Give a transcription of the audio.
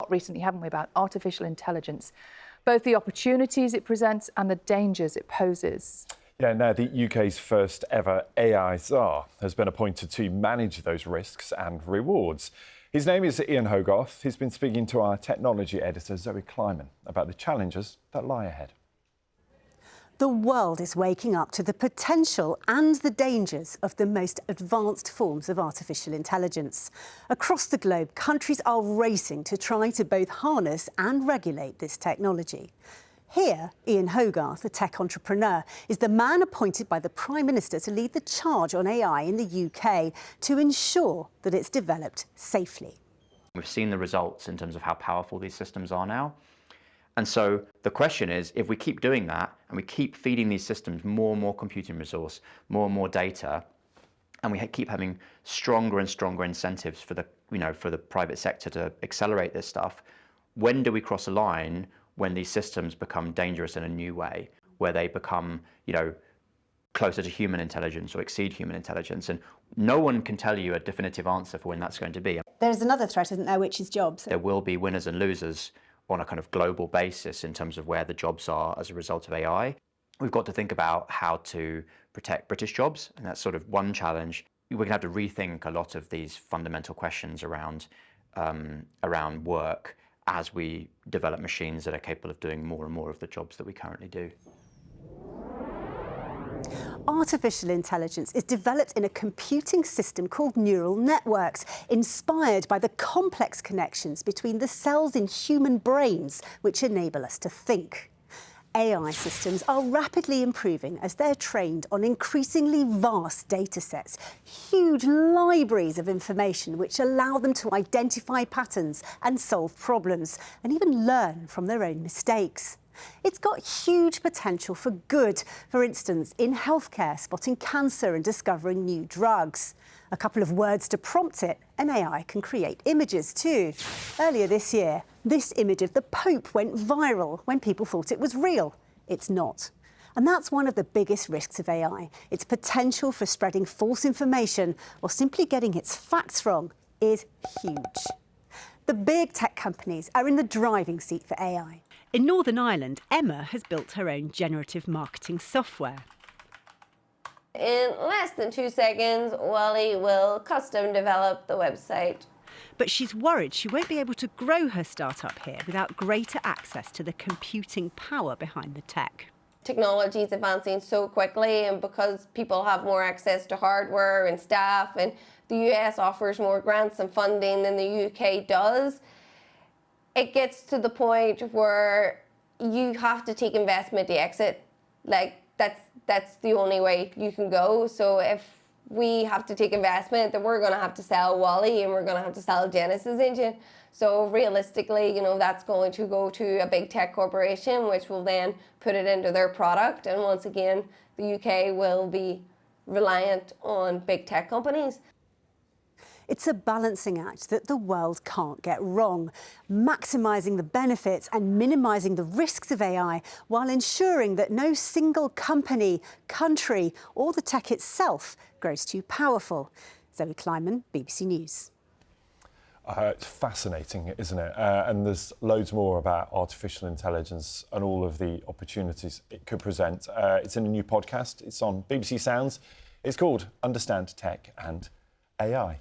lot recently, haven't we, about artificial intelligence, both the opportunities it presents and the dangers it poses. Yeah, now the UK's first ever AI czar has been appointed to manage those risks and rewards. His name is Ian Hogarth. He's been speaking to our technology editor, Zoe Kleiman, about the challenges that lie ahead. The world is waking up to the potential and the dangers of the most advanced forms of artificial intelligence. Across the globe, countries are racing to try to both harness and regulate this technology. Here, Ian Hogarth, a tech entrepreneur, is the man appointed by the Prime Minister to lead the charge on AI in the UK to ensure that it's developed safely. We've seen the results in terms of how powerful these systems are now. And so the question is, if we keep doing that and we keep feeding these systems more and more computing resource, more and more data, and we keep having stronger and stronger incentives for the private sector to accelerate this stuff, when do we cross a line when these systems become dangerous in a new way, where they become, closer to human intelligence or exceed human intelligence? And no one can tell you a definitive answer for when that's going to be. There's another threat, isn't there, which is jobs. There will be winners and losers on a kind of global basis in terms of where the jobs are as a result of AI. We've got to think about how to protect British jobs, and that's sort of one challenge. We're going to have to rethink a lot of these fundamental questions around work as we develop machines that are capable of doing more and more of the jobs that we currently do. Artificial intelligence is developed in a computing system called neural networks, inspired by the complex connections between the cells in human brains which enable us to think. AI systems are rapidly improving as they're trained on increasingly vast data sets, huge libraries of information which allow them to identify patterns and solve problems, and even learn from their own mistakes. It's got huge potential for good, for instance, in healthcare, spotting cancer and discovering new drugs. A couple of words to prompt it, and AI can create images too. Earlier this year, this image of the Pope went viral when people thought it was real. It's not. And that's one of the biggest risks of AI. Its potential for spreading false information or simply getting its facts wrong is huge. The big tech companies are in the driving seat for AI. In Northern Ireland, Emma has built her own generative marketing software. In less than 2 seconds, Wally will custom develop the website. But she's worried she won't be able to grow her startup here without greater access to the computing power behind the tech. Technology is advancing so quickly, and because people have more access to hardware and staff, and the US offers more grants and funding than the UK does, it gets to the point where you have to take investment to exit. Like, that's the only way you can go. So if we have to take investment, then we're going to have to sell Wally and we're going to have to sell Genesis engine. So realistically, that's going to go to a big tech corporation, which will then put it into their product. And once again, the UK will be reliant on big tech companies. It's a balancing act that the world can't get wrong, maximising the benefits and minimising the risks of AI while ensuring that no single company, country or the tech itself grows too powerful. Zoe Kleiman, BBC News. It's fascinating, isn't it? And there's loads more about artificial intelligence and all of the opportunities it could present. It's in a new podcast. It's on BBC Sounds. It's called Understand Tech and AI.